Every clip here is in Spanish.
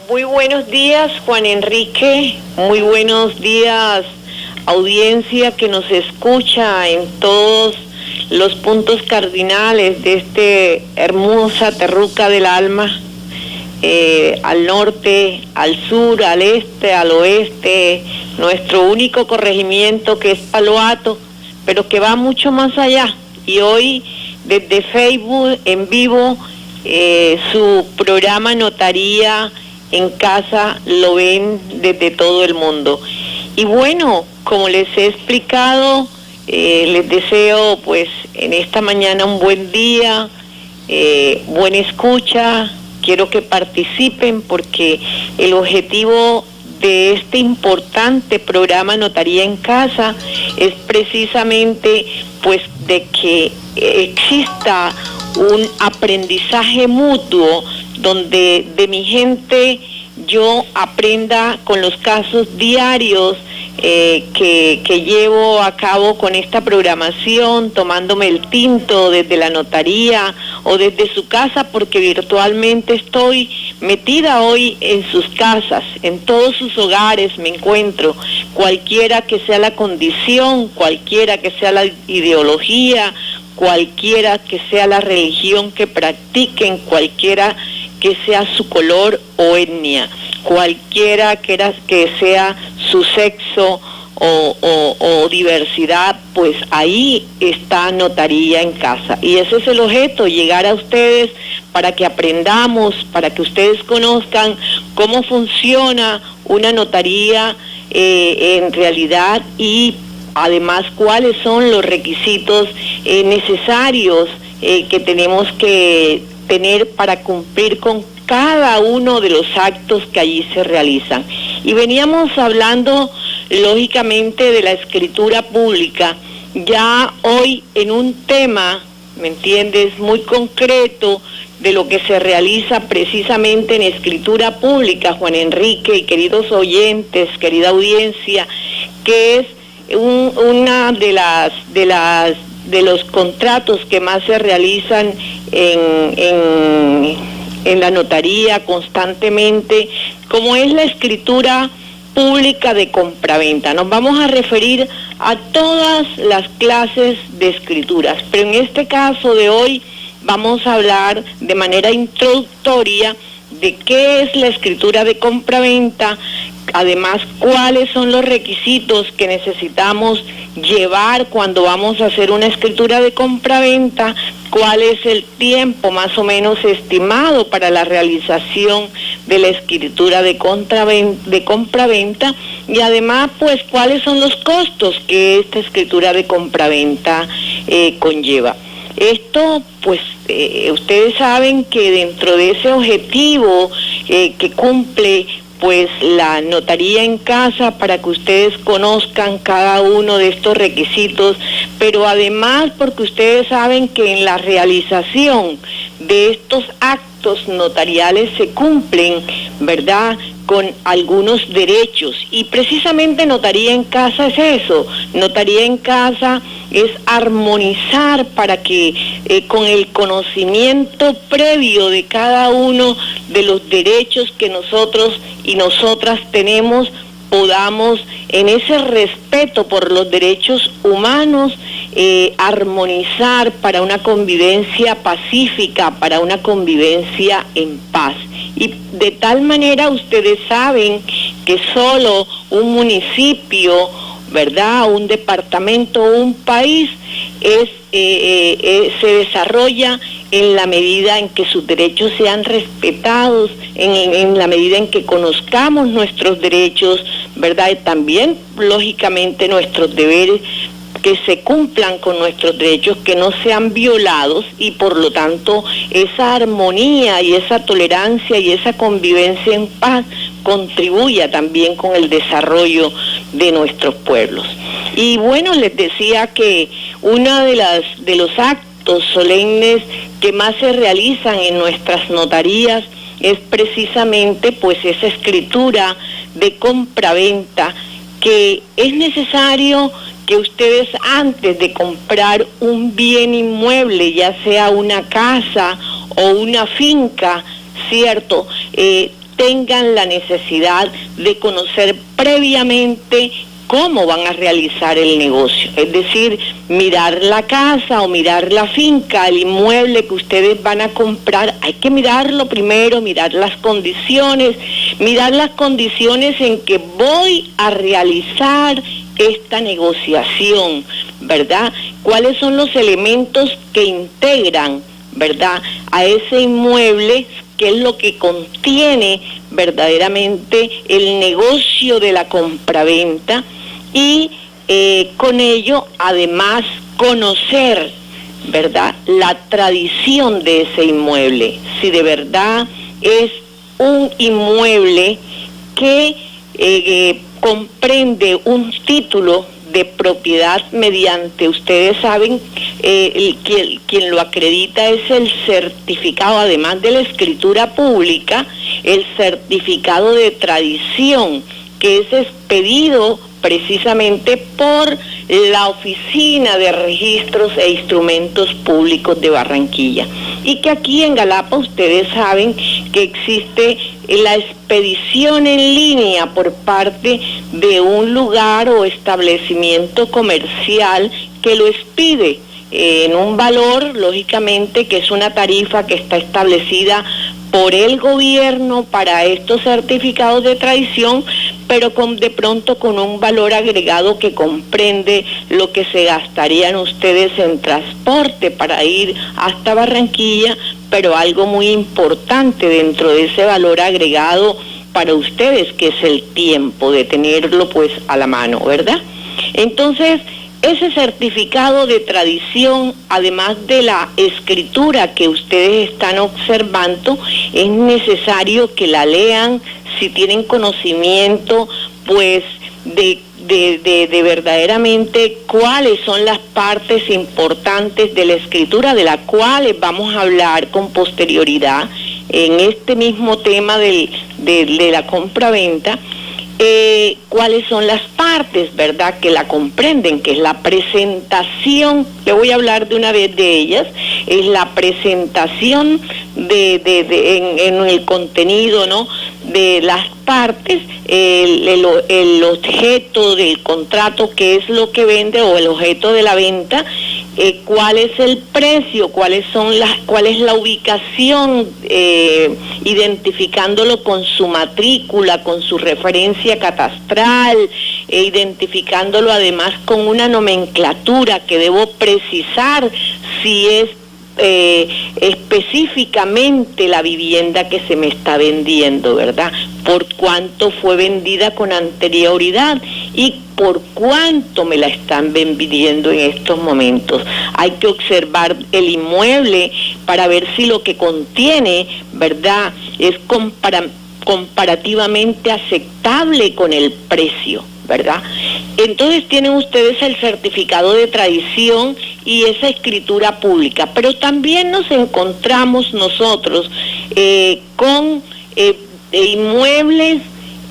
Muy buenos días, Juan Enrique. Muy buenos días, audiencia que nos escucha en todos los puntos cardinales de este hermosa terruca del alma, al norte, al sur, al este, al oeste, nuestro único corregimiento que es Palo Hato, pero que va mucho más allá. Y hoy, desde Facebook, en vivo, su programa Notaría en Casa lo ven desde todo el mundo. Y bueno, como les he explicado, les deseo pues en esta mañana un buen día, buena escucha. Quiero que participen porque el objetivo de este importante programa Notaría en Casa es precisamente pues de que exista un aprendizaje mutuo donde de mi gente yo aprenda con los casos diarios que llevo a cabo con esta programación, tomándome el tinto desde la notaría o desde su casa, porque virtualmente estoy metida hoy en sus casas, en todos sus hogares me encuentro, cualquiera que sea la condición, cualquiera que sea la ideología, cualquiera que sea la religión que practiquen, cualquiera que sea su color o etnia, cualquiera que sea su sexo o diversidad, pues ahí está Notaría en Casa. Y ese es el objeto, llegar a ustedes para que aprendamos, para que ustedes conozcan cómo funciona una notaría en realidad y además cuáles son los requisitos necesarios que tenemos que tener para cumplir con cada uno de los actos que allí se realizan. Y veníamos hablando lógicamente de la escritura pública, ya hoy en un tema, ¿me entiendes?, muy concreto de lo que se realiza precisamente en escritura pública, Juan Enrique y queridos oyentes, querida audiencia, que es una de los contratos que más se realizan en la notaría constantemente, como es la escritura pública de compraventa. Nos vamos a referir a todas las clases de escrituras, pero en este caso de hoy vamos a hablar de manera introductoria de qué es la escritura de compraventa, además cuáles son los requisitos que necesitamos llevar cuando vamos a hacer una escritura de compraventa, cuál es el tiempo más o menos estimado para la realización de la escritura de compraventa y además pues cuáles son los costos que esta escritura de compraventa conlleva. Esto, pues, ustedes saben que dentro de ese objetivo que cumple, pues, la Notaría en Casa, para que ustedes conozcan cada uno de estos requisitos, pero además porque ustedes saben que en la realización de estos actos notariales se cumplen, ¿verdad?, con algunos derechos, y precisamente Notaría en Casa es eso. Notaría en Casa es armonizar para que con el conocimiento previo de cada uno de los derechos que nosotros y nosotras tenemos, podamos, en ese respeto por los derechos humanos, armonizar para una convivencia pacífica, para una convivencia en paz. Y de tal manera ustedes saben que solo un municipio, ¿verdad?, un departamento, un país se desarrolla en la medida en que sus derechos sean respetados, en la medida en que conozcamos nuestros derechos, ¿verdad?, y también, lógicamente, nuestros deberes, que se cumplan con nuestros derechos, que no sean violados, y por lo tanto esa armonía y esa tolerancia y esa convivencia en paz contribuya también con el desarrollo de nuestros pueblos. Y bueno, les decía que una de los actos actos solemnes que más se realizan en nuestras notarías es precisamente pues esa escritura de compraventa, que es necesario que ustedes, antes de comprar un bien inmueble, ya sea una casa o una finca, ¿cierto?, tengan la necesidad de conocer previamente cómo van a realizar el negocio. Es decir, mirar la casa o mirar la finca, el inmueble que ustedes van a comprar. Hay que mirarlo primero, mirar las condiciones en que voy a realizar esta negociación, ¿verdad? ¿Cuáles son los elementos que integran, ¿verdad?, a ese inmueble? ¿Qué es lo que contiene verdaderamente el negocio de la compraventa? Y con ello, además, conocer, ¿verdad?, la tradición de ese inmueble. Si de verdad es un inmueble que comprende un título de propiedad mediante, ustedes saben, quien lo acredita es el certificado, además de la escritura pública, el certificado de tradición, que es expedido precisamente por la Oficina de Registros e Instrumentos Públicos de Barranquilla. Y que aquí en Galapa ustedes saben que existe la expedición en línea por parte de un lugar o establecimiento comercial que lo expide en un valor, lógicamente, que es una tarifa que está establecida por el gobierno para estos certificados de tradición, pero de pronto con un valor agregado que comprende lo que se gastarían ustedes en transporte para ir hasta Barranquilla, pero algo muy importante dentro de ese valor agregado para ustedes, que es el tiempo de tenerlo pues a la mano, ¿verdad? Entonces, ese certificado de tradición, además de la escritura que ustedes están observando, es necesario que la lean si tienen conocimiento, pues, de verdaderamente cuáles son las partes importantes de la escritura, de las cuales vamos a hablar con posterioridad en este mismo tema de la compraventa. Cuáles son las partes, ¿verdad?, que la comprenden, que es la presentación. Le voy a hablar de una vez de ellas. Es la presentación en el contenido, ¿no?, de las partes, el objeto del contrato, qué es lo que vende, o el objeto de la venta, cuál es el precio, cuál es la ubicación, identificándolo con su matrícula, con su referencia catastral, identificándolo además con una nomenclatura que debo precisar si es específicamente la vivienda que se me está vendiendo, ¿verdad? Por cuánto fue vendida con anterioridad y por cuánto me la están vendiendo en estos momentos. Hay que observar el inmueble para ver si lo que contiene, ¿verdad?, es comparativamente aceptable con el precio, ¿verdad? Entonces tienen ustedes el certificado de tradición y esa escritura pública, pero también nos encontramos nosotros con inmuebles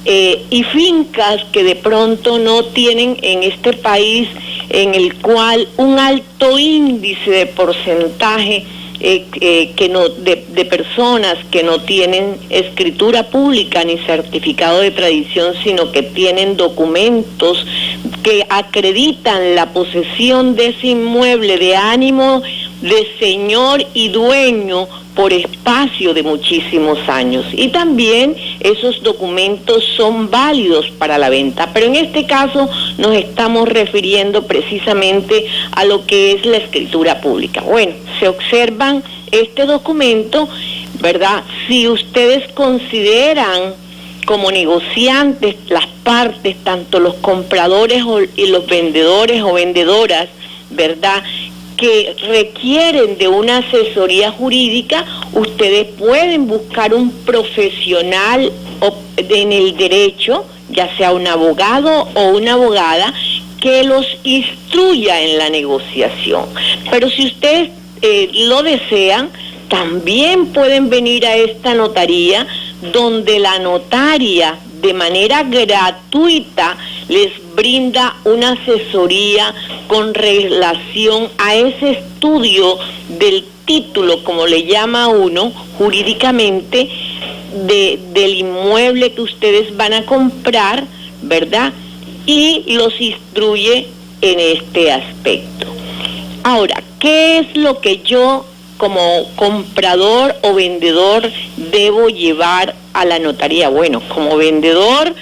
y fincas que de pronto no tienen en este país, en el cual un alto índice de porcentaje de personas que no tienen escritura pública ni certificado de tradición, sino que tienen documentos que acreditan la posesión de ese inmueble de ánimo de señor y dueño por espacio de muchísimos años. Y también esos documentos son válidos para la venta, pero en este caso nos estamos refiriendo precisamente a lo que es la escritura pública. Bueno, se observan este documento, ¿verdad? Si ustedes consideran como negociantes las partes, tanto los compradores y los vendedores o vendedoras, ¿verdad?, que requieren de una asesoría jurídica, ustedes pueden buscar un profesional en el derecho, ya sea un abogado o una abogada, que los instruya en la negociación. Pero si ustedes lo desean, también pueden venir a esta notaría, donde la notaria de manera gratuita les brinda una asesoría con relación a ese estudio del título, como le llama uno jurídicamente, del inmueble que ustedes van a comprar, ¿verdad? Y los instruye en este aspecto. Ahora, ¿qué es lo que yo como comprador o vendedor debo llevar a la notaría? Bueno, como vendedor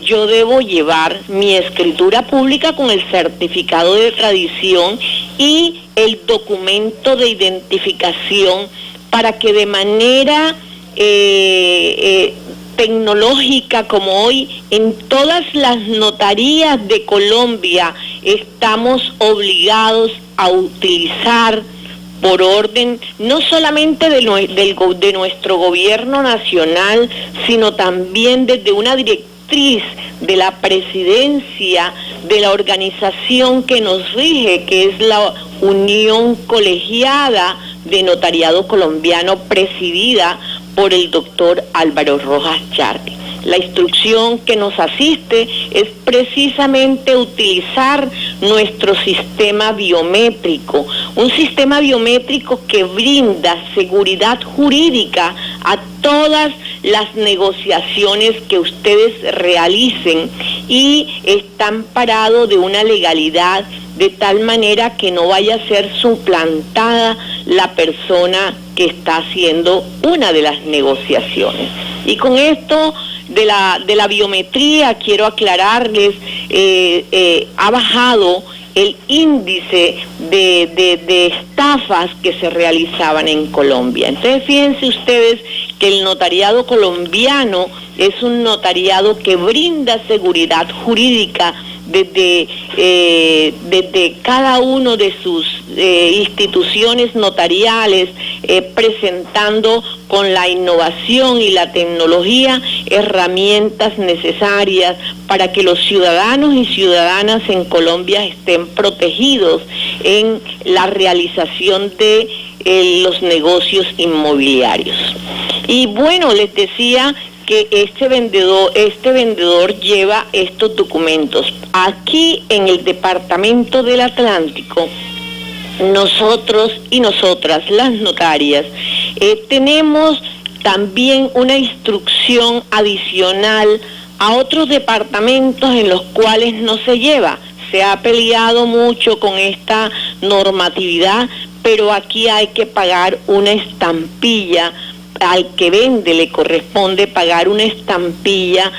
yo debo llevar mi escritura pública con el certificado de tradición y el documento de identificación, para que de manera tecnológica, como hoy en todas las notarías de Colombia estamos obligados a utilizar, por orden no solamente de nuestro gobierno nacional, sino también desde una directriz de la presidencia de la organización que nos rige, que es la Unión Colegiada de Notariado Colombiano, presidida por el doctor Álvaro Rojas Charri. La instrucción que nos asiste es precisamente utilizar nuestro sistema biométrico, un sistema biométrico que brinda seguridad jurídica a todas las negociaciones que ustedes realicen, y está amparado de una legalidad de tal manera que no vaya a ser suplantada la persona que está haciendo una de las negociaciones. Y con esto de la biometría quiero aclararles, ha bajado el índice de estafas que se realizaban en Colombia. Entonces fíjense ustedes que el notariado colombiano es un notariado que brinda seguridad jurídica desde cada uno de sus instituciones notariales, presentando con la innovación y la tecnología herramientas necesarias para que los ciudadanos y ciudadanas en Colombia estén protegidos en la realización de los negocios inmobiliarios. Y bueno, les decía que este vendedor lleva estos documentos. Aquí en el Departamento del Atlántico, nosotros y nosotras, las notarias, tenemos también una instrucción adicional a otros departamentos en los cuales no se lleva. Se ha peleado mucho con esta normatividad, pero aquí hay que pagar una estampilla. Al que vende le corresponde pagar una estampilla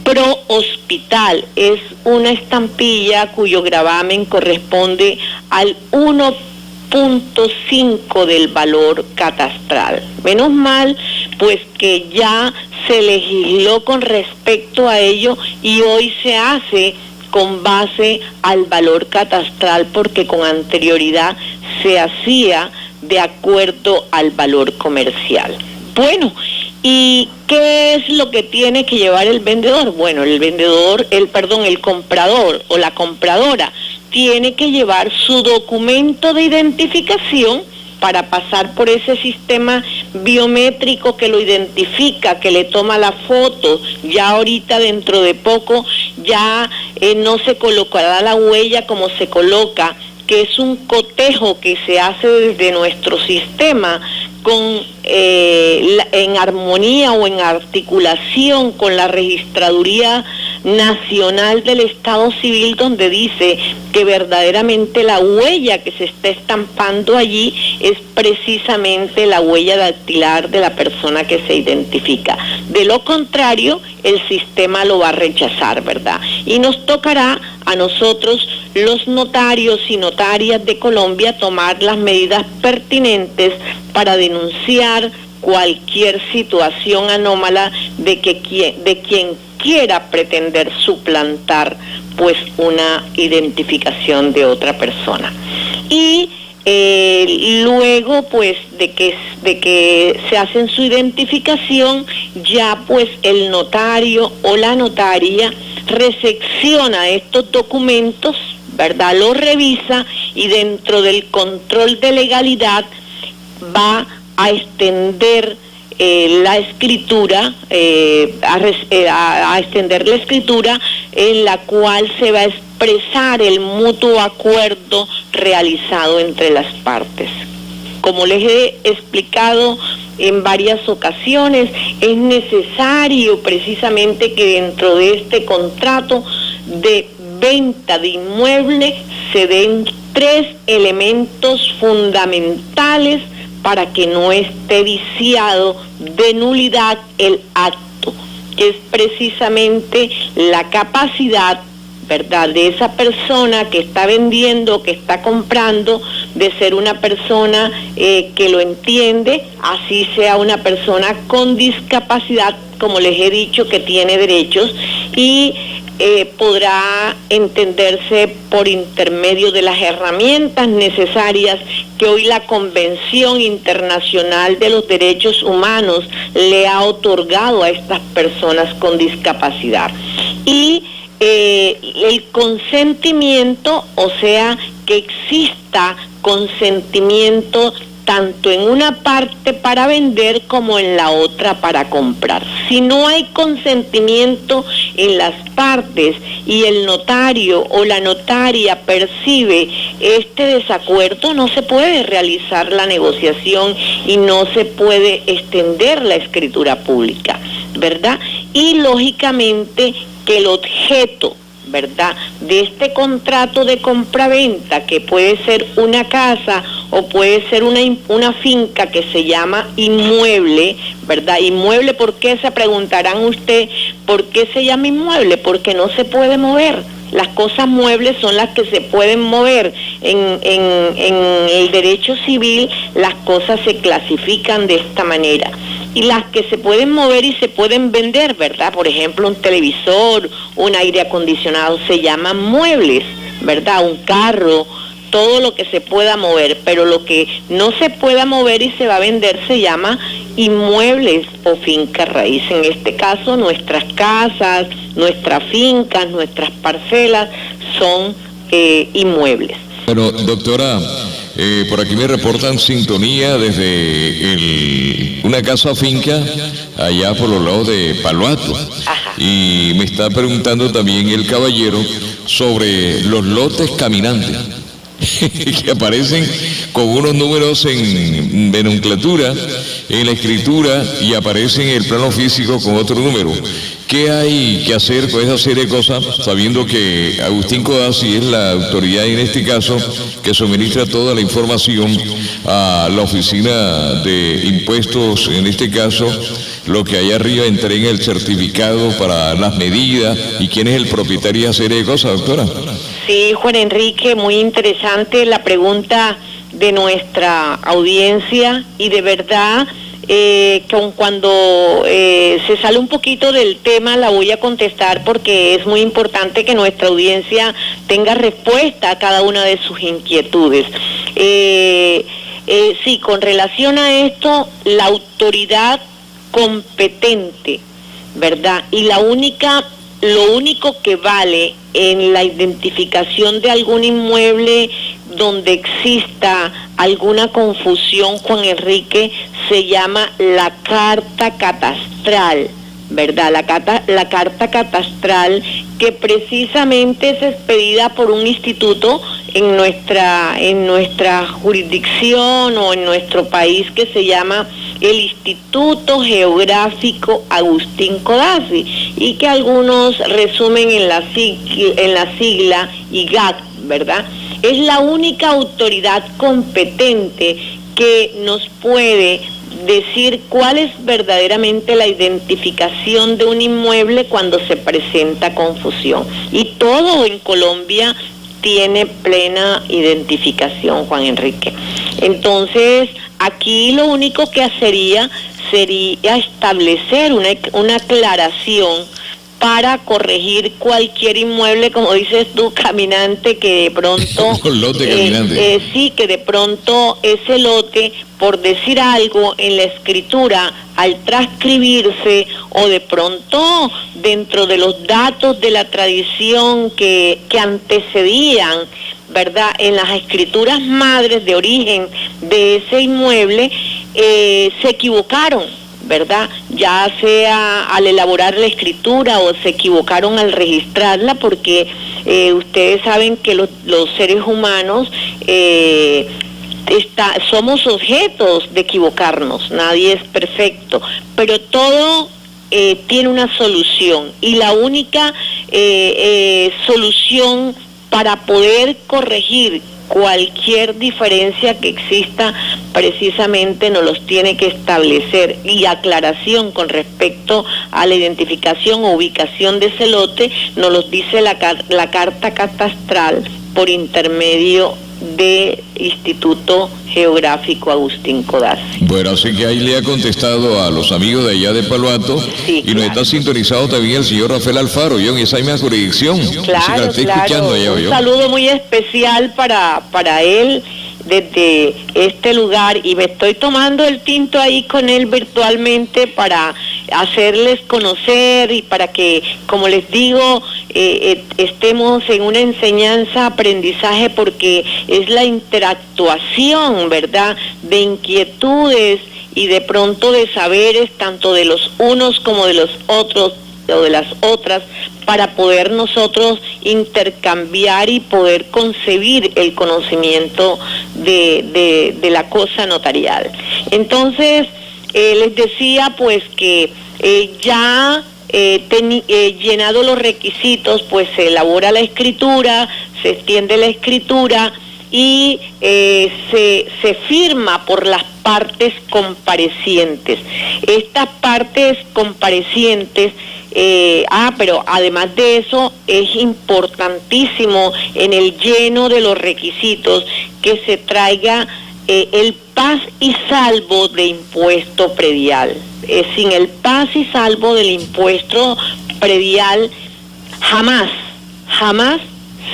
pro hospital. Es una estampilla cuyo gravamen corresponde al 1.5 del valor catastral. Menos mal, pues que ya se legisló con respecto a ello y hoy se hace con base al valor catastral, porque con anterioridad se hacía de acuerdo al valor comercial. Bueno, ¿y qué es lo que tiene que llevar el vendedor? Bueno, el comprador o la compradora tiene que llevar su documento de identificación para pasar por ese sistema biométrico que lo identifica, que le toma la foto. Ya ahorita, dentro de poco, ya no se colocará la huella como se coloca, que es un cotejo que se hace desde nuestro sistema en armonía o en articulación con la Registraduría Nacional del Estado Civil, donde dice que verdaderamente la huella que se está estampando allí es precisamente la huella dactilar de la persona que se identifica. De lo contrario, el sistema lo va a rechazar, ¿verdad? Y nos tocará a nosotros, los notarios y notarias de Colombia, tomar las medidas pertinentes para denunciar cualquier situación anómala de quien quiera pretender suplantar pues una identificación de otra persona. Y luego pues de que se hacen su identificación, ya pues el notario o la notaria recepciona estos documentos, ¿verdad? Los revisa y dentro del control de legalidad va a extender la escritura, a extender la escritura en la cual se va a expresar el mutuo acuerdo realizado entre las partes. Como les he explicado en varias ocasiones, es necesario precisamente que dentro de este contrato de venta de inmueble se den 3 elementos fundamentales para que no esté viciado de nulidad el acto, que es precisamente la capacidad, ¿verdad?, de esa persona que está vendiendo, que está comprando, de ser una persona que lo entiende, así sea una persona con discapacidad, como les he dicho, que tiene derechos, y podrá entenderse por intermedio de las herramientas necesarias que hoy la Convención Internacional de los Derechos Humanos le ha otorgado a estas personas con discapacidad. Y el consentimiento, o sea, que exista consentimiento tanto en una parte para vender como en la otra para comprar. Si no hay consentimiento en las partes y el notario o la notaria percibe este desacuerdo, no se puede realizar la negociación y no se puede extender la escritura pública, ¿verdad? Y lógicamente que el objeto, ¿verdad?, de este contrato de compraventa, que puede ser una casa o puede ser una finca que se llama inmueble, ¿verdad? Inmueble, ¿por qué? Se preguntarán usted, ¿por qué se llama inmueble? Porque no se puede mover. Las cosas muebles son las que se pueden mover. En el derecho civil las cosas se clasifican de esta manera. Y las que se pueden mover y se pueden vender, ¿verdad? Por ejemplo, un televisor, un aire acondicionado, se llaman muebles, ¿verdad? Un carro, todo lo que se pueda mover, pero lo que no se pueda mover y se va a vender se llama inmuebles o finca raíz. En este caso, nuestras casas, nuestras fincas, nuestras parcelas son inmuebles. Bueno, doctora, por aquí me reportan sintonía desde una casa finca allá por los lados de Palo Alto. Ajá. Y me está preguntando también el caballero sobre los lotes caminantes que aparecen con unos números en nomenclatura, en la escritura, y aparecen en el plano físico con otro número. ¿Qué hay que hacer con esa serie de cosas, sabiendo que Agustín Codazzi es la autoridad en este caso que suministra toda la información a la oficina de impuestos, en este caso, lo que hay arriba entrega el certificado para las medidas y quién es el propietario de esa serie de cosas, doctora? Sí, Juan Enrique, muy interesante la pregunta de nuestra audiencia, y de verdad cuando se sale un poquito del tema la voy a contestar, porque es muy importante que nuestra audiencia tenga respuesta a cada una de sus inquietudes. Sí, con relación a esto, la autoridad competente, ¿verdad? Y lo único que vale en la identificación de algún inmueble donde exista alguna confusión, Juan Enrique, se llama la carta catastral, ¿verdad? La carta catastral, que precisamente es expedida por un instituto en nuestra jurisdicción o en nuestro país, que se llama el Instituto Geográfico Agustín Codazzi, y que algunos resumen en la sigla IGAC, ¿verdad? Es la única autoridad competente que nos puede decir cuál es verdaderamente la identificación de un inmueble cuando se presenta confusión. Y todo en Colombia tiene plena identificación, Juan Enrique. Entonces, aquí lo único que sería establecer una aclaración para corregir cualquier inmueble, como dices tú, caminante, que de pronto un lote caminante. Sí, que de pronto ese lote, por decir algo en la escritura, al transcribirse, o de pronto dentro de los datos de la tradición que antecedían, ¿verdad?, en las escrituras madres de origen de ese inmueble, se equivocaron, ¿verdad?, ya sea al elaborar la escritura o se equivocaron al registrarla, porque ustedes saben que los seres humanos somos objetos de equivocarnos, nadie es perfecto, pero todo tiene una solución, y la única solución para poder corregir cualquier diferencia que exista precisamente nos los tiene que establecer, y aclaración con respecto a la identificación o ubicación de ese lote nos los dice la carta catastral por intermedio de Instituto Geográfico Agustín Codazzi. Bueno, así que ahí le ha contestado a los amigos de allá de Palo Alto, sí, y nos está sintonizado también el señor Rafael Alfaro, yo en esa misma jurisdicción. Claro, escuchando allá, un saludo muy especial para él desde este lugar, y me estoy tomando el tinto ahí con él virtualmente para hacerles conocer y para que, como les digo, estemos en una enseñanza, aprendizaje, porque es la interactuación, ¿verdad?, de inquietudes y de pronto de saberes, tanto de los unos como de los otros o de las otras, para poder nosotros intercambiar y poder concebir el conocimiento de la cosa notarial. Entonces, les decía pues que ya llenado los requisitos, pues se elabora la escritura, se extiende la escritura y se firma por las partes comparecientes. Estas partes comparecientes, pero además de eso es importantísimo en el lleno de los requisitos que se traiga el paz y salvo de impuesto predial. Sin el paz y salvo del impuesto predial jamás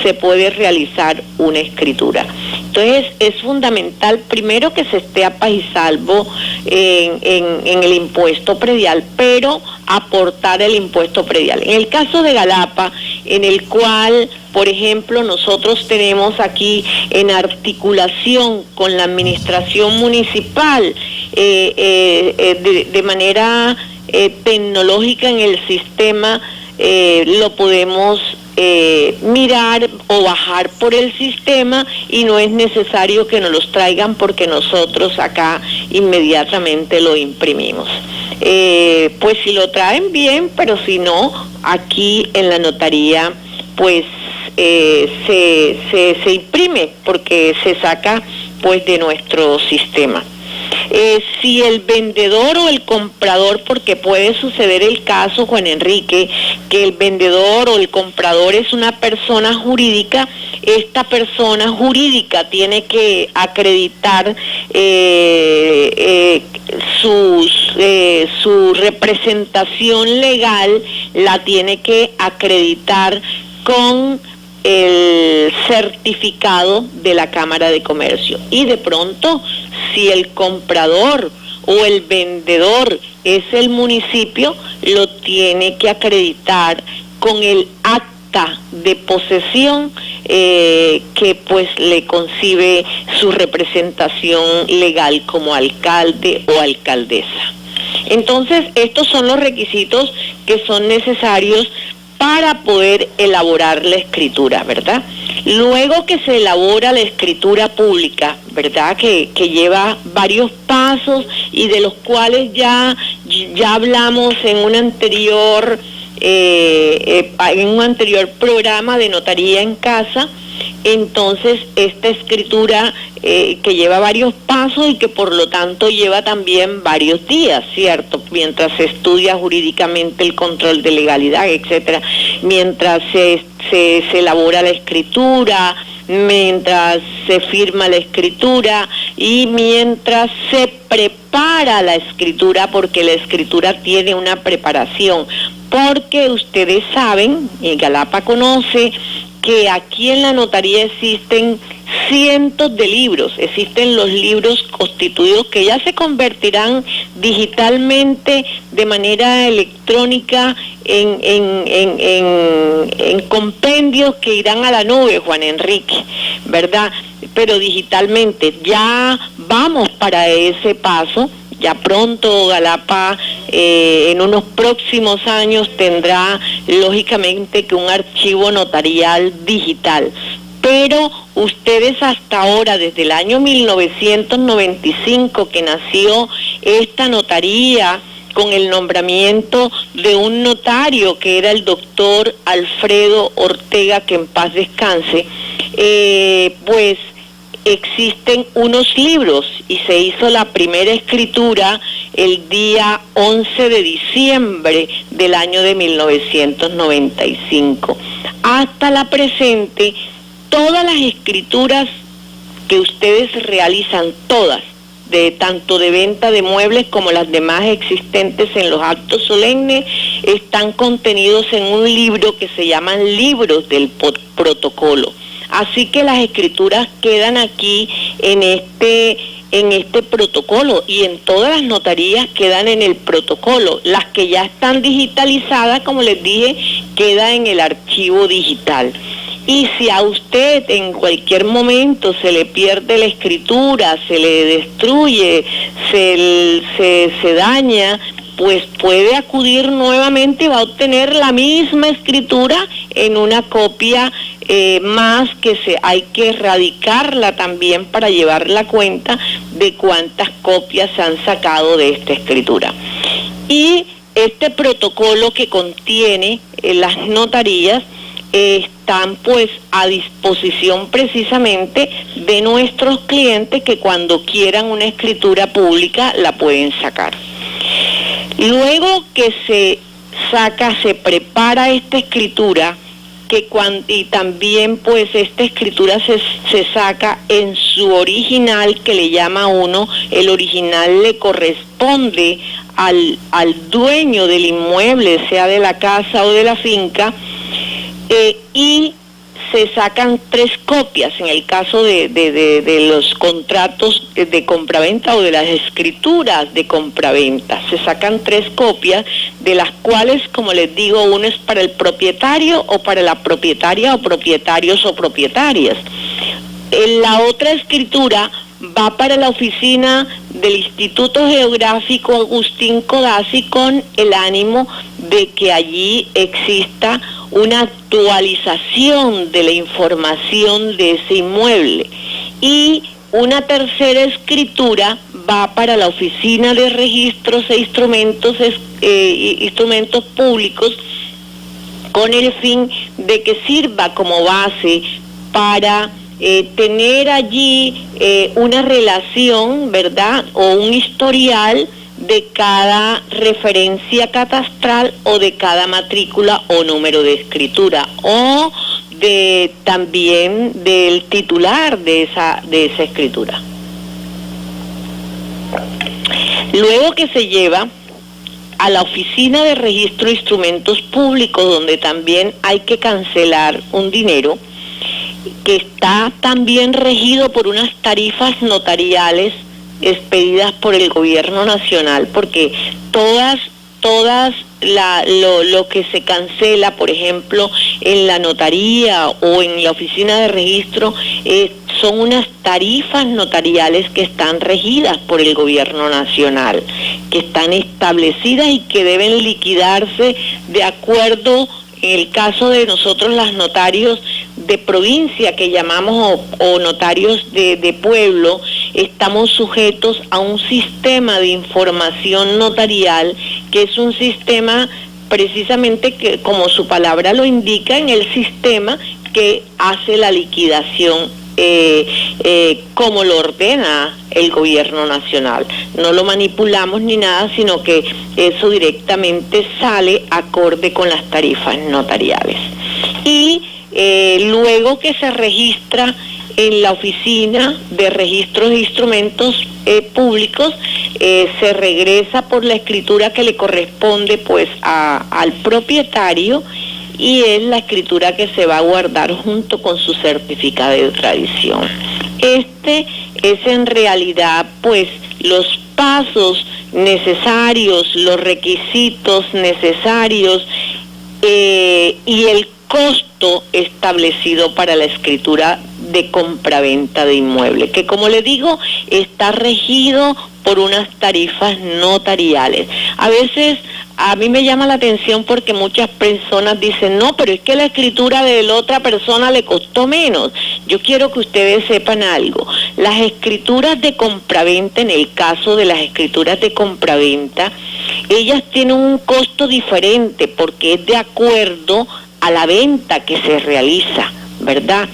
se puede realizar una escritura. Entonces es fundamental primero que se esté a paz y salvo en el impuesto predial, pero aportar el impuesto predial. En el caso de Galapa, en el cual, por ejemplo, nosotros tenemos aquí en articulación con la administración municipal, de manera tecnológica en el sistema, lo podemos mirar o bajar por el sistema, y no es necesario que nos los traigan porque nosotros acá inmediatamente lo imprimimos. Pues si lo traen bien, pero si no, aquí en la notaría pues se imprime porque se saca pues de nuestro sistema. Si el vendedor o el comprador, porque puede suceder el caso, Juan Enrique, que el vendedor o el comprador es una persona jurídica, esta persona jurídica tiene que acreditar su representación legal, la tiene que acreditar con el certificado de la Cámara de Comercio. Y de pronto, si el comprador o el vendedor es el municipio, lo tiene que acreditar con el acta de posesión que pues le concibe su representación legal como alcalde o alcaldesa. Entonces, estos son los requisitos que son necesarios para poder elaborar la escritura, ¿verdad? Luego que se elabora la escritura pública, ¿verdad?, que lleva varios pasos y de los cuales ya hablamos en un anterior programa de Notaría en Casa. Entonces, esta escritura que lleva varios pasos y que por lo tanto lleva también varios días, ¿cierto? Mientras se estudia jurídicamente el control de legalidad, etcétera, mientras se elabora la escritura, mientras se firma la escritura y mientras se prepara la escritura, porque la escritura tiene una preparación, porque ustedes saben, y Galapa conoce, que aquí en la notaría existen cientos de libros, existen los libros constituidos que ya se convertirán digitalmente de manera electrónica en compendios que irán a la nube, Juan Enrique, ¿verdad? Pero digitalmente ya vamos para ese paso. Ya pronto Galapa, en unos próximos años, tendrá lógicamente que un archivo notarial digital. Pero ustedes hasta ahora, desde el año 1995 que nació esta notaría, con el nombramiento de un notario que era el doctor Alfredo Ortega, que en paz descanse, pues existen unos libros y se hizo la primera escritura el día 11 de diciembre del año de 1995. Hasta la presente, todas las escrituras que ustedes realizan, todas, tanto de venta de muebles como las demás existentes en los actos solemnes, están contenidos en un libro que se llaman libros del protocolo. Así que las escrituras quedan aquí en este protocolo, y en todas las notarías quedan en el protocolo. Las que ya están digitalizadas, como les dije, queda en el archivo digital. Y si a usted en cualquier momento se le pierde la escritura, se le destruye, se daña, pues puede acudir nuevamente y va a obtener la misma escritura en una copia más, que hay que erradicarla también para llevar la cuenta de cuántas copias se han sacado de esta escritura. Y este protocolo que contiene las notarías están pues a disposición precisamente de nuestros clientes, que cuando quieran una escritura pública la pueden sacar. Luego que se prepara esta escritura, y también pues esta escritura se saca en su original, que le llama uno, el original le corresponde al dueño del inmueble, sea de la casa o de la finca, y se sacan 3 copias en el caso de los contratos de compraventa o de las escrituras de compraventa. Se sacan 3 copias, de las cuales, como les digo, una es para el propietario o para la propietaria o propietarios o propietarias. La otra escritura va para la oficina del Instituto Geográfico Agustín Codazzi, con el ánimo de que allí exista una actualización de la información de ese inmueble. Y una tercera escritura va para la Oficina de Registros e Instrumentos Públicos, con el fin de que sirva como base para tener allí una relación, ¿verdad?, o un historial de cada referencia catastral o de cada matrícula o número de escritura, o también del titular de esa escritura. Luego que se lleva a la Oficina de Registro de Instrumentos Públicos, donde también hay que cancelar un dinero, que está también regido por unas tarifas notariales expedidas por el gobierno nacional, porque lo que se cancela, por ejemplo, en la notaría o en la oficina de registro, son unas tarifas notariales que están regidas por el gobierno nacional, que están establecidas y que deben liquidarse de acuerdo. En el caso de nosotros, los notarios de provincia, que llamamos, o notarios de pueblo, estamos sujetos a un sistema de información notarial, que es un sistema precisamente que, como su palabra lo indica, en el sistema que hace la liquidación como lo ordena el gobierno nacional. No lo manipulamos ni nada, sino que eso directamente sale acorde con las tarifas notariales. Y luego que se registra en la Oficina de Registros e Instrumentos Públicos, se regresa por la escritura que le corresponde pues al propietario, y es la escritura que se va a guardar junto con su certificado de tradición. Este es en realidad pues los pasos necesarios, los requisitos necesarios y el costo establecido para la escritura de compraventa de inmueble, que como le digo, está regido por unas tarifas notariales. A veces a mí me llama la atención porque muchas personas dicen, no, pero es que la escritura de la otra persona le costó menos. Yo quiero que ustedes sepan algo. Las escrituras de compraventa, en el caso de las escrituras de compraventa, ellas tienen un costo diferente porque es de acuerdo a la venta que se realiza, ¿verdad?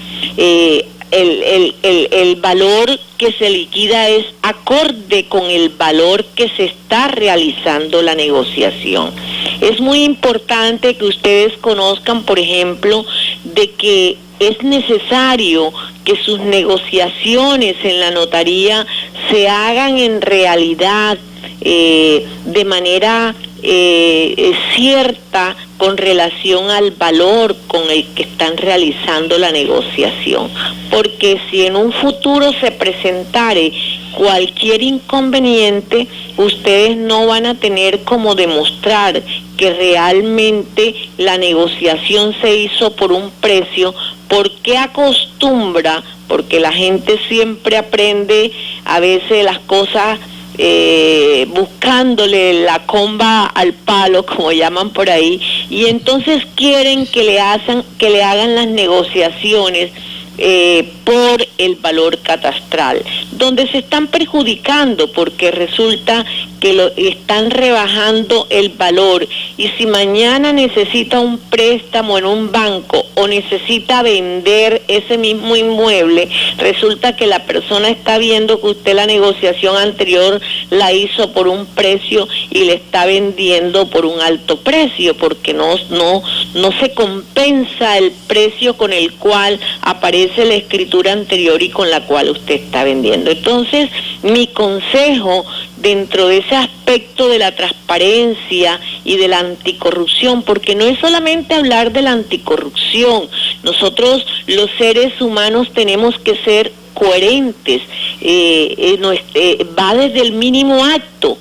El valor que se liquida es acorde con el valor que se está realizando la negociación. Es muy importante que ustedes conozcan, por ejemplo, de que es necesario que sus negociaciones en la notaría se hagan en realidad de manera cierta con relación al valor con el que están realizando la negociación, porque si en un futuro se presentare cualquier inconveniente, ustedes no van a tener como demostrar que realmente la negociación se hizo por un precio, porque acostumbra, porque la gente siempre aprende a veces las cosas buscándole la comba al palo, como llaman por ahí, y entonces quieren que le hagan las negociaciones por el valor catastral, donde se están perjudicando porque resulta que lo están rebajando el valor, y si mañana necesita un préstamo en un banco o necesita vender ese mismo inmueble, resulta que la persona está viendo que usted la negociación anterior la hizo por un precio y le está vendiendo por un alto precio, porque no se compensa el precio con el cual aparece la escritura anterior y con la cual usted está vendiendo. Entonces, mi consejo dentro de ese aspecto de la transparencia y de la anticorrupción, porque no es solamente hablar de la anticorrupción, nosotros los seres humanos tenemos que ser coherentes, va desde el mínimo acto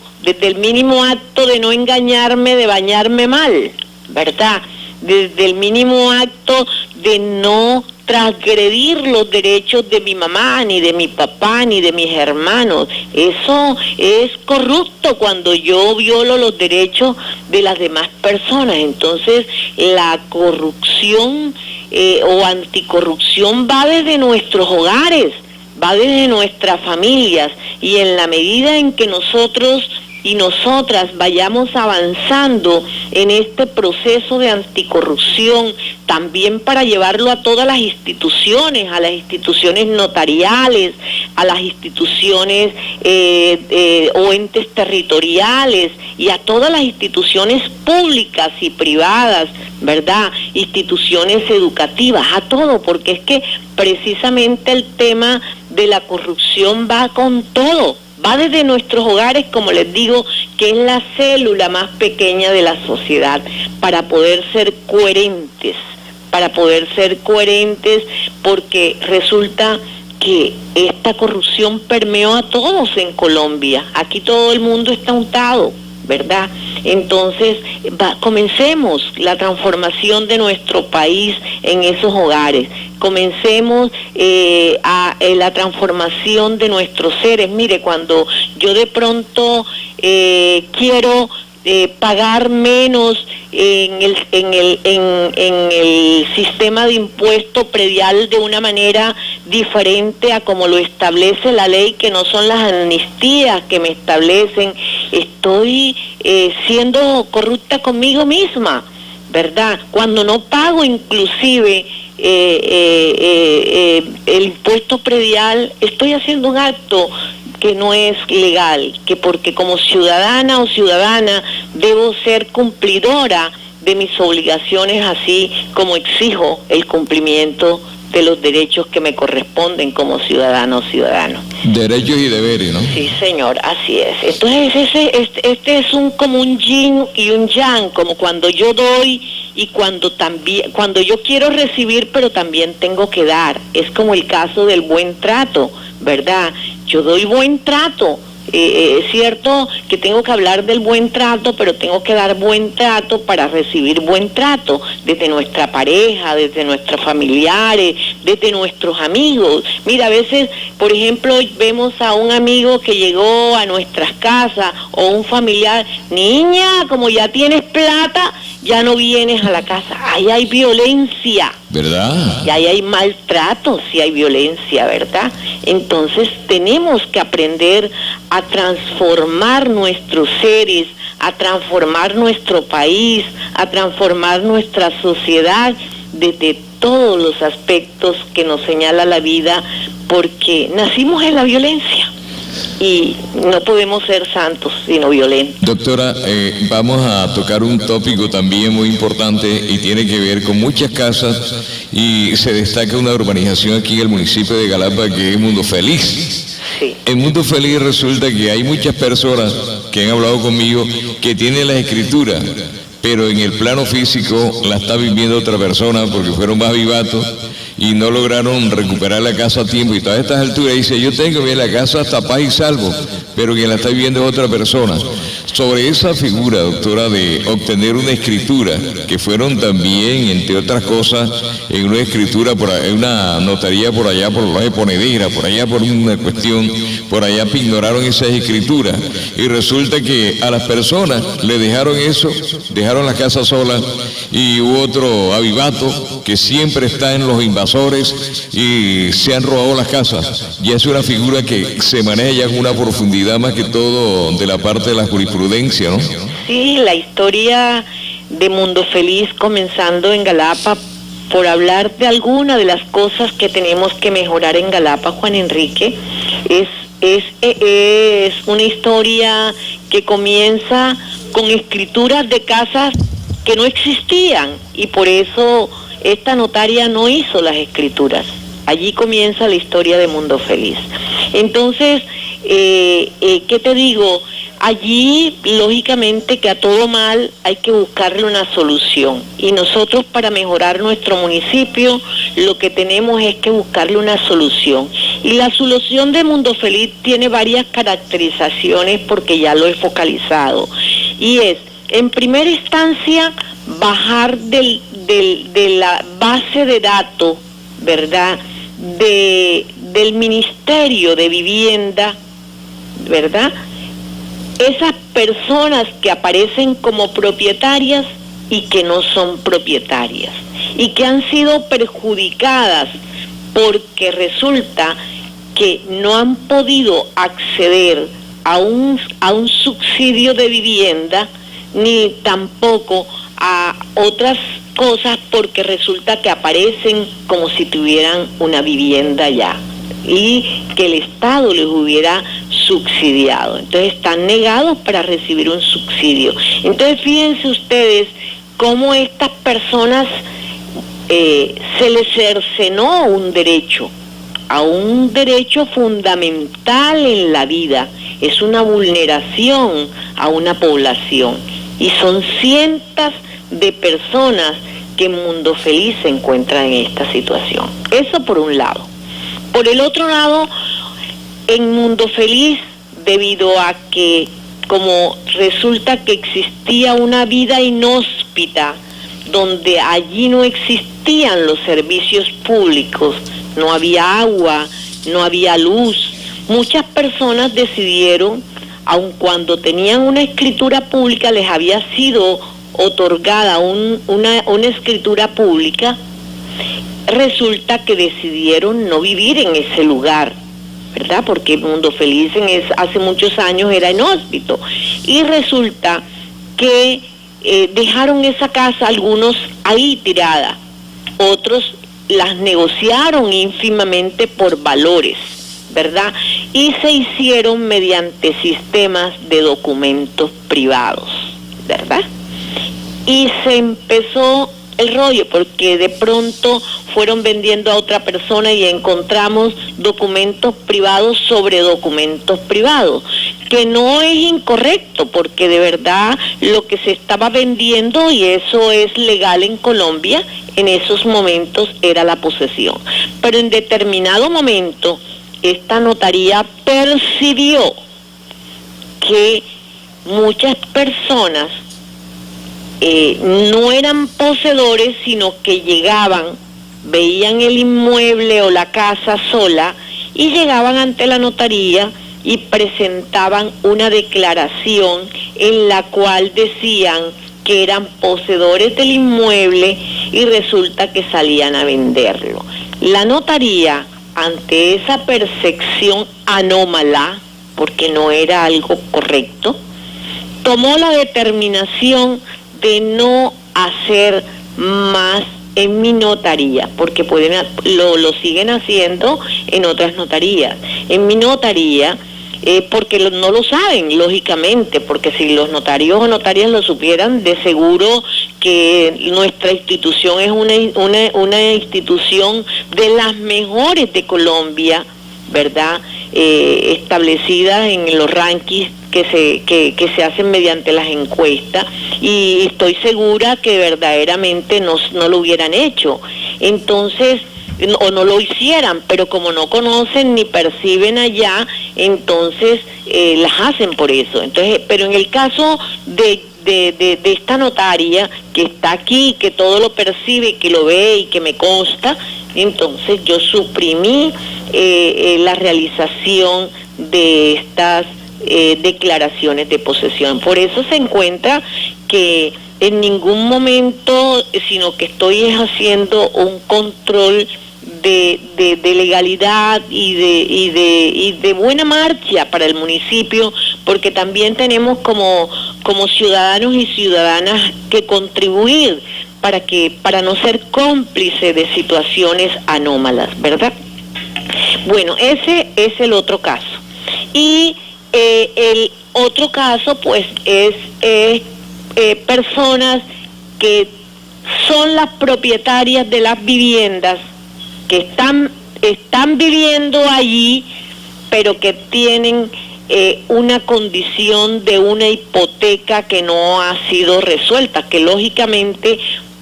de no engañarme, de bañarme mal, ¿verdad? Desde el mínimo acto de no transgredir los derechos de mi mamá, ni de mi papá, ni de mis hermanos. Eso es corrupto cuando yo violo los derechos de las demás personas. Entonces, la corrupción o anticorrupción va desde nuestros hogares, va desde nuestras familias, y en la medida en que nosotros y nosotras vayamos avanzando en este proceso de anticorrupción, también para llevarlo a todas las instituciones, a las instituciones notariales, a las instituciones o entes territoriales, y a todas las instituciones públicas y privadas, ¿verdad? Instituciones educativas, a todo, porque es que precisamente el tema de la corrupción va con todo. Va desde nuestros hogares, como les digo, que es la célula más pequeña de la sociedad, para poder ser coherentes, porque resulta que esta corrupción permeó a todos en Colombia. Aquí todo el mundo está untado, ¿verdad? Entonces, comencemos la transformación de nuestro país en esos hogares. Comencemos la transformación de nuestros seres. Mire, cuando yo de pronto quiero pagar menos en el sistema de impuesto predial de una manera diferente a como lo establece la ley, que no son las amnistías que me establecen, estoy siendo corrupta conmigo misma, ¿verdad? Cuando no pago inclusive el impuesto predial, estoy haciendo un acto que no es legal, que porque como ciudadana o ciudadana debo ser cumplidora de mis obligaciones, así como exijo el cumplimiento de los derechos que me corresponden como ciudadano o ciudadano. Derechos y deberes, ¿no? Sí, señor, así es. Entonces este es como un yin y un yang, como cuando yo doy y cuando yo quiero recibir, pero también tengo que dar. Es como el caso del buen trato, ¿verdad? Yo doy buen trato, Es cierto que tengo que hablar del buen trato, pero tengo que dar buen trato para recibir buen trato desde nuestra pareja, desde nuestros familiares, desde nuestros amigos. Mira, a veces, por ejemplo, vemos a un amigo que llegó a nuestras casas o un familiar, niña, como ya tienes plata, ya no vienes a la casa. Ahí hay violencia, ¿verdad? Y ahí hay maltrato, si hay violencia, ¿verdad? Entonces tenemos que aprender a transformar nuestros seres, a transformar nuestro país, a transformar nuestra sociedad desde todos los aspectos que nos señala la vida, porque nacimos en la violencia y no podemos ser santos sino violentos. Doctora, vamos a tocar un tópico también muy importante y tiene que ver con muchas casas, y se destaca una urbanización aquí en el municipio de Galapa que es Mundo Feliz. Sí. En Mundo Feliz resulta que hay muchas personas que han hablado conmigo que tienen la escritura, pero en el plano físico la está viviendo otra persona porque fueron más vivatos y no lograron recuperar la casa a tiempo, y todas estas alturas dice, yo tengo bien la casa hasta paz y salvo, pero quien la está viviendo es otra persona. Sobre esa figura, doctora, de obtener una escritura, que fueron también, entre otras cosas, en una escritura, en una notaría por allá, por la de Ponedera, por allá por una cuestión, por allá ignoraron esas escrituras, y resulta que a las personas le dejaron eso, dejaron la casa sola, y hubo otro avivato que siempre está en los invasores y se han robado las casas. Y es una figura que se maneja ya con una profundidad más que todo de la parte de la jurisprudencia, ¿no? Sí, la historia de Mundo Feliz, comenzando en Galapa, por hablar de alguna de las cosas que tenemos que mejorar en Galapa, Juan Enrique, es una historia que comienza con escrituras de casas que no existían, y por eso esta notaria no hizo las escrituras. Allí comienza la historia de Mundo Feliz. Entonces, ¿qué te digo? Allí, lógicamente, que a todo mal hay que buscarle una solución. Y nosotros, para mejorar nuestro municipio, lo que tenemos es que buscarle una solución. Y la solución de Mundo Feliz tiene varias caracterizaciones porque ya lo he focalizado. Y es, en primera instancia, bajar de la base de datos, ¿verdad?, del Ministerio de Vivienda, ¿verdad?, esas personas que aparecen como propietarias y que no son propietarias, y que han sido perjudicadas porque resulta que no han podido acceder a un subsidio de vivienda, ni tampoco a otras cosas, porque resulta que aparecen como si tuvieran una vivienda ya y que el Estado les hubiera subsidiado. Entonces están negados para recibir un subsidio. Entonces fíjense ustedes cómo estas personas se les cercenó un derecho, a un derecho fundamental en la vida. Es una vulneración a una población, y son cientos de personas que en Mundo Feliz se encuentran en esta situación. Eso por un lado. Por el otro lado, en Mundo Feliz, debido a que como resulta que existía una vida inhóspita, donde allí no existían los servicios públicos, no había agua, no había luz, muchas personas decidieron, aun cuando tenían una escritura pública, les había sido otorgada una escritura pública, resulta que decidieron no vivir en ese lugar, ¿verdad? Porque Mundo Feliz hace muchos años era inhóspito, y resulta que dejaron esa casa, algunos ahí tirada, otros las negociaron ínfimamente por valores, ¿verdad? Y se hicieron mediante sistemas de documentos privados, ¿verdad? Y se empezó el rollo, porque de pronto fueron vendiendo a otra persona y encontramos documentos privados sobre documentos privados, que no es incorrecto, porque de verdad lo que se estaba vendiendo, y eso es legal en Colombia, en esos momentos era la posesión. Pero en determinado momento esta notaría percibió que muchas personas no eran poseedores, sino que llegaban, veían el inmueble o la casa sola y llegaban ante la notaría y presentaban una declaración en la cual decían que eran poseedores del inmueble y resulta que salían a venderlo. La notaría, ante esa percepción anómala, porque no era algo correcto, tomó la determinación de no hacer más en mi notaría, porque lo siguen haciendo en otras notarías. En mi notaría, porque no lo saben, lógicamente, porque si los notarios o notarias lo supieran, de seguro que nuestra institución es una institución de las mejores de Colombia, ¿verdad? Establecida en los rankings que se hacen mediante las encuestas, y estoy segura que verdaderamente no lo hubieran hecho. Entonces, o no lo hicieran, pero como no conocen ni perciben allá, entonces las hacen por eso. Entonces, pero en el caso de esta notaria que está aquí, que todo lo percibe, que lo ve y que me consta, entonces yo suprimí la realización de estas declaraciones de posesión. Por eso se encuentra que en ningún momento, sino que estoy haciendo un control de legalidad y de buena marcha para el municipio, porque también tenemos como ciudadanos y ciudadanas que contribuir para no ser cómplice de situaciones anómalas, ¿verdad? Bueno, ese es el otro caso. Y el otro caso, pues, es personas que son las propietarias de las viviendas, que están viviendo allí, pero que tienen una condición de una hipoteca que no ha sido resuelta, que lógicamente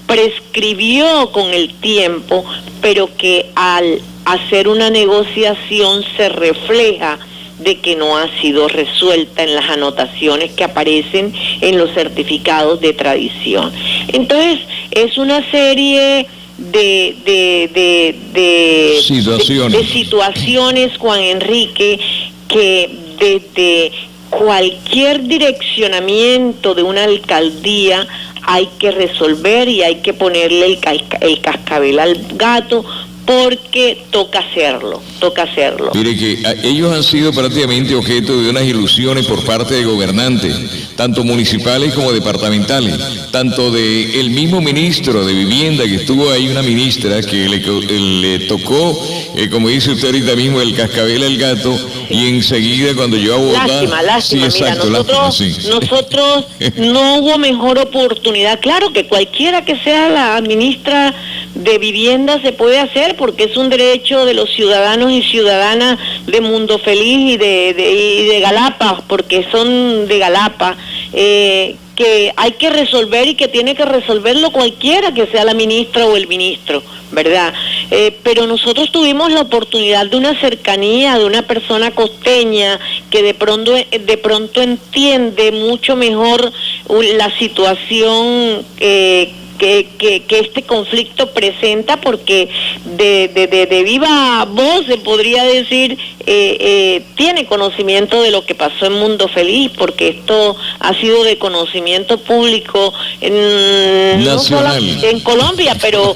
prescribió con el tiempo, pero que al hacer una negociación se refleja de que no ha sido resuelta en las anotaciones que aparecen en los certificados de tradición. Entonces, es una serie de situaciones, Juan Enrique, que desde cualquier direccionamiento de una alcaldía hay que resolver y hay que ponerle el cascabel al gato, porque toca hacerlo. Mire que ellos han sido prácticamente objeto de unas ilusiones por parte de gobernantes, tanto municipales como departamentales, tanto de el mismo ministro de Vivienda, que estuvo ahí una ministra que le tocó, como dice usted ahorita mismo, el cascabel al gato, y enseguida cuando yo a Bogotá... Lástima, sí, exacto, mira, nosotros no hubo mejor oportunidad. Claro que cualquiera que sea la ministra de Vivienda se puede hacer, porque es un derecho de los ciudadanos y ciudadanas de Mundo Feliz y de Galapa, porque son de Galapa, que hay que resolver y que tiene que resolverlo cualquiera que sea la ministra o el ministro, ¿verdad? Pero nosotros tuvimos la oportunidad de una cercanía, de una persona costeña que de pronto entiende mucho mejor la situación que este conflicto presenta, porque de viva voz se podría decir, tiene conocimiento de lo que pasó en Mundo Feliz, porque esto ha sido de conocimiento público no solo en Colombia, pero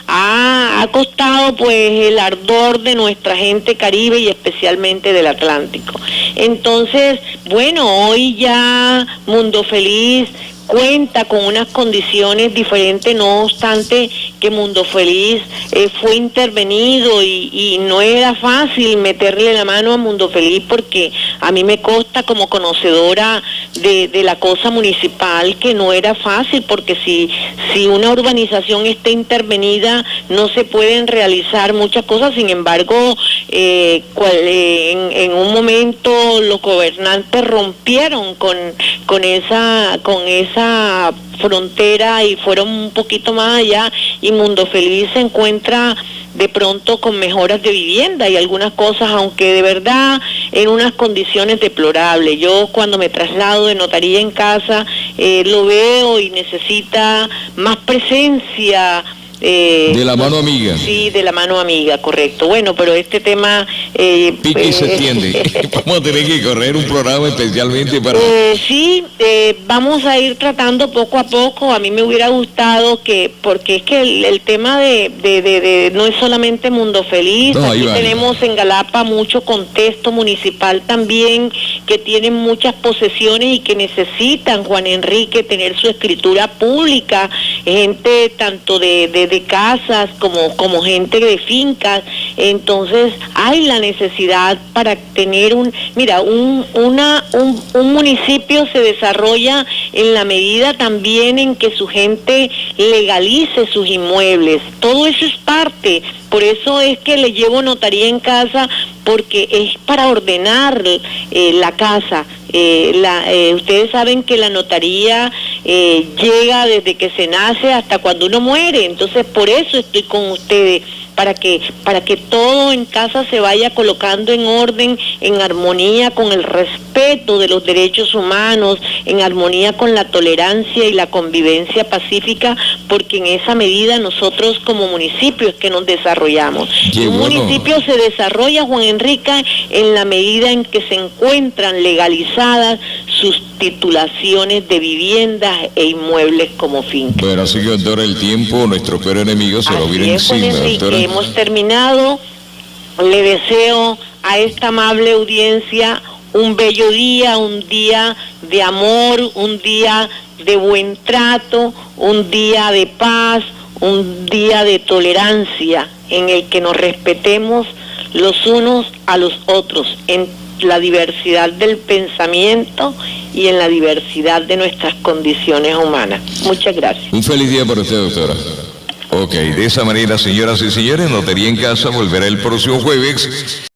ha costado pues el ardor de nuestra gente caribe y especialmente del Atlántico. Entonces, bueno, hoy ya Mundo Feliz cuenta con unas condiciones diferentes, no obstante que Mundo Feliz fue intervenido y no era fácil meterle la mano a Mundo Feliz, porque a mí me consta como conocedora de la cosa municipal que no era fácil, porque si una urbanización está intervenida no se pueden realizar muchas cosas. Sin embargo, en un momento los gobernantes rompieron con esa frontera y fueron un poquito más allá, y Mundo Feliz se encuentra de pronto con mejoras de vivienda y algunas cosas, aunque de verdad en unas condiciones deplorables. Yo cuando me traslado de Notaría en Casa lo veo y necesita más presencia. De la mano amiga. Sí, de la mano amiga, correcto. Bueno, pero este tema... pique y se extiende. Vamos a tener que correr un programa especialmente para... sí, vamos a ir tratando poco a poco. A mí me hubiera gustado porque es que el tema de no es solamente Mundo Feliz, no, aquí tenemos en Galapa mucho contexto municipal también, que tienen muchas posesiones y que necesitan, Juan Enrique, tener su escritura pública, gente tanto de casas como gente de fincas. Entonces hay la necesidad para tener un municipio se desarrolla en la medida también en que su gente legalice sus inmuebles. Todo eso es parte. Por eso es que le llevo Notaría en Casa, porque es para ordenar la casa. Ustedes saben que la notaría llega desde que se nace hasta cuando uno muere. Entonces por eso estoy con ustedes, para que todo en casa se vaya colocando en orden, en armonía con el respeto de los derechos humanos, en armonía con la tolerancia y la convivencia pacífica, porque en esa medida nosotros como municipio es que nos desarrollamos. Y un municipio se desarrolla, Juan Enrique, en la medida en que se encuentran legalizadas sus titulaciones de viviendas e inmuebles como fincas. Bueno, así que, doctora, el tiempo, nuestro peor enemigo, se lo viene encima, doctora. Hemos terminado. Le deseo a esta amable audiencia un bello día, un día de amor, un día de buen trato, un día de paz, un día de tolerancia, en el que nos respetemos los unos a los otros, en la diversidad del pensamiento y en la diversidad de nuestras condiciones humanas. Muchas gracias. Un feliz día para usted, doctora. Ok, de esa manera, señoras y señores, Notaría en Casa volverá el próximo jueves.